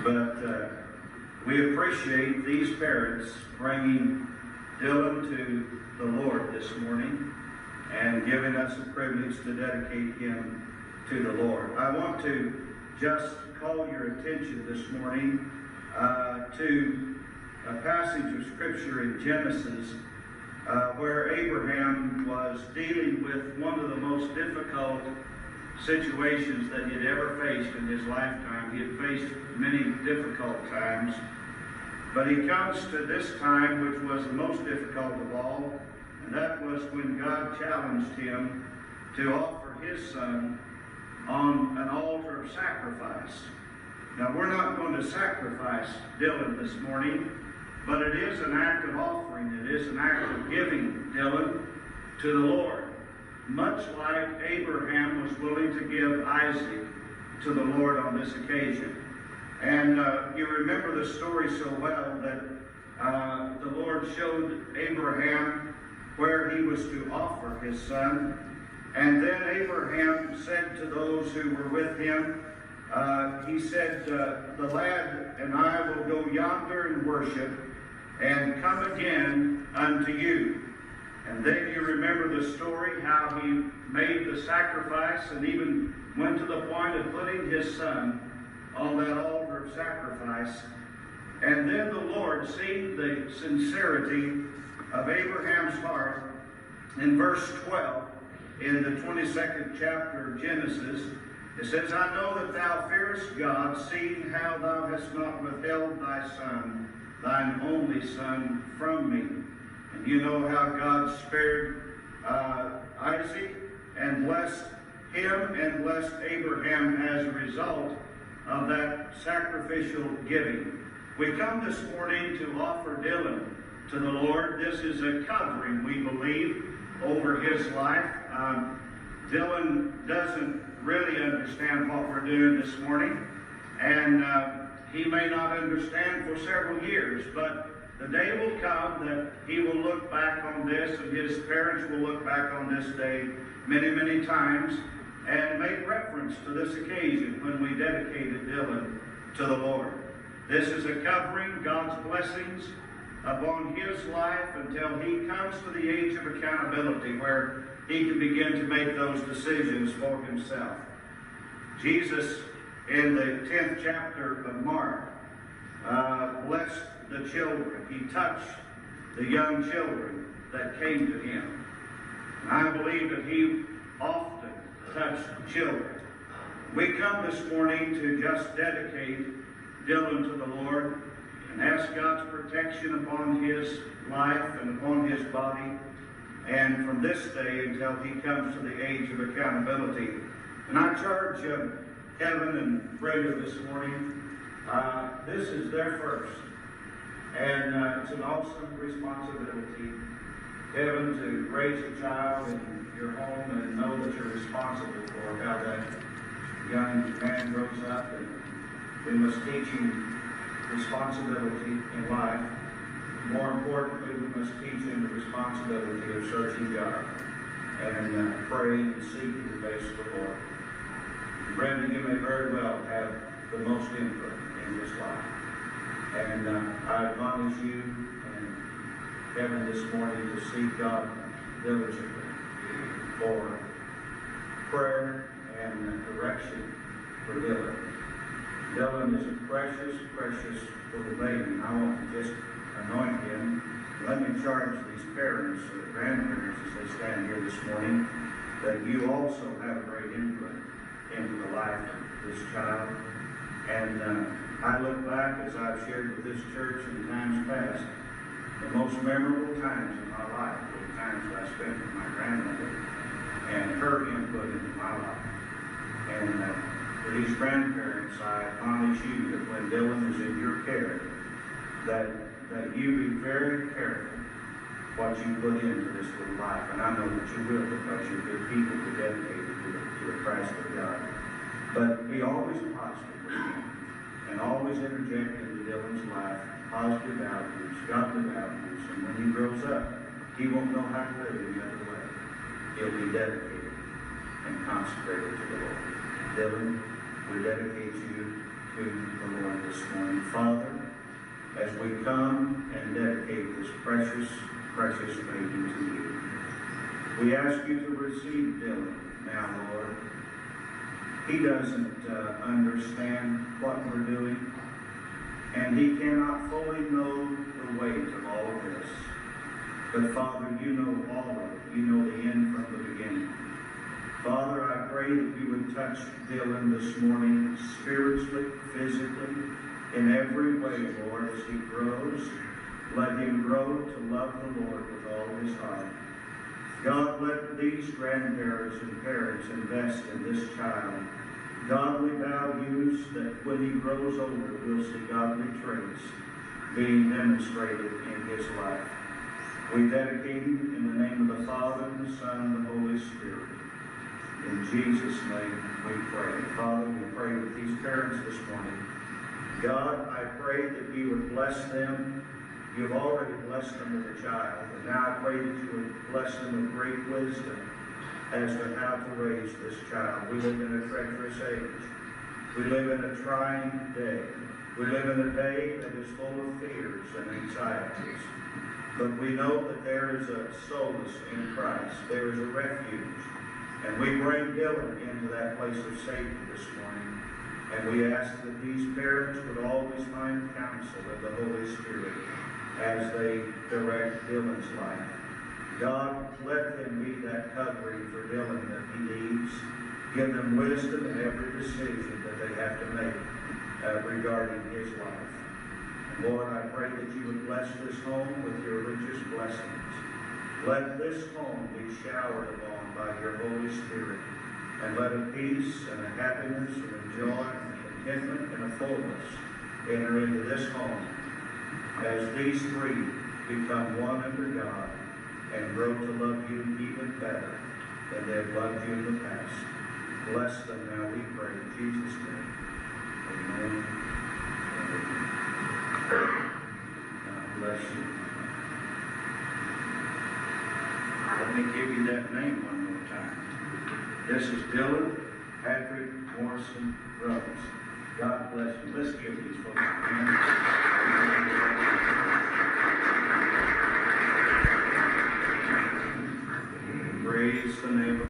But we appreciate these parents bringing Dylan to the Lord this morning and giving us the privilege to dedicate him to the Lord. I want to just call your attention this morning to a passage of Scripture in Genesis where Abraham was dealing with one of the most difficult situations that he had ever faced in his lifetime. He had faced many difficult times, but he comes to this time which was the most difficult of all, and that was when God challenged him to offer his son on an altar of sacrifice. Now, we're not going to sacrifice Dylan this morning, but it is an act of offering. It is an act of giving Dylan to the Lord, much like Abraham was willing to give Isaac to the Lord on this occasion. And you remember the story so well that the Lord showed Abraham where he was to offer his son. And then Abraham said to those who were with him, he said, the lad and I will go yonder and worship and come again unto you. And then you remember the story, how he made the sacrifice and even went to the point of putting his son on that altar of sacrifice. And then the Lord, seeing the sincerity of Abraham's heart, in verse 12, in the 22nd chapter of Genesis, it says, I know that thou fearest God, seeing how thou hast not withheld thy son, thine only son, from me. And you know how God spared Isaac and blessed him and blessed Abraham as a result of that sacrificial giving. We come this morning to offer Dylan to the Lord. This is a covering, we believe, over his life. Dylan doesn't really understand what we're doing this morning, and he may not understand for several years, but the day will come that he will look back on this, and his parents will look back on this day many, many times and make reference to this occasion when we dedicated Dylan to the Lord. This is a covering, God's blessings upon his life until he comes to the age of accountability where he can begin to make those decisions for himself. Jesus, in the 10th chapter of Mark, blessed the children. He touched the young children that came to him. And I believe that he often touched children. We come this morning to just dedicate Dylan to the Lord and ask God's protection upon his life and upon his body, and from this day until he comes to the age of accountability. And I charge Kevin and Brenda this morning, this is their first. And it's an awesome responsibility, Kevin, to raise a child in your home and know that you're responsible for how that young man grows up. And we must teach him responsibility in life. More importantly, we must teach him the responsibility of searching God and praying and seeking the face of the Lord. Brenda, you may very well have the most input in this life. And I admonish you and Kevin this morning to seek God diligently for prayer and direction for Dylan. Dylan is a precious, precious little baby, and I want to just anoint him. Let me charge these parents, or grandparents, as they stand here this morning, that you also have great input into the life of this child. And I look back, as I've shared with this church in times past, the most memorable times in my life were the times that I spent with my grandmother and her input into my life. And for these grandparents, I admonish you that when Dylan is in your care, that you be very careful what you put into this little life. And I know that you will, because you're good people to dedicate to the Christ of God. But be always positive with him, and always interject into Dylan's life positive values, godly values. And when he grows up, he won't know how to live any other way. He'll be dedicated and consecrated to the Lord. Dylan, we dedicate you to the Lord. this morning. Father, as we come and dedicate this precious, precious baby to you, we ask you to receive Dylan now, Lord. He doesn't understand what we're doing, and he cannot fully know the weight of all of this. But Father, you know all of it. You know the end from the beginning. Father, I pray that you would touch Dylan this morning, spiritually, physically, in every way, Lord, as he grows. Let him grow to love the Lord with all his heart. God, let these grandparents and parents invest in this child godly values that when he grows older, we'll see godly traits being demonstrated in his life. We dedicate him in the name of the Father, and the Son, and the Holy Spirit. In Jesus' name we pray. Father, we pray with these parents this morning. God, I pray that you would bless them. You've already blessed them with a child, and now I pray that you would bless them with great wisdom as to how to raise this child. We live in a treacherous age. We live in a trying day. We live in a day that is full of fears and anxieties. But we know that there is a solace in Christ. There is a refuge. And we bring Dylan into that place of safety this morning. And we ask that these parents would always find counsel in the Holy Spirit as they direct Dylan's life. God, let them be that covering for Dylan that he needs. Give them wisdom in every decision that they have to make regarding his life. And Lord, I pray that you would bless this home with your richest blessings. Let this home be showered upon by your Holy Spirit. And let a peace and a happiness and a joy and a contentment and a fullness enter into this home as these three become one under God and grow to love you even better than they've loved you in the past. Bless them now, we pray, in Jesus' name. Amen. God bless you. Let me give you that name one more time. This is Dylan Patrick Morrison Rose. God bless you. Let's give these folks a hand. Praise the name of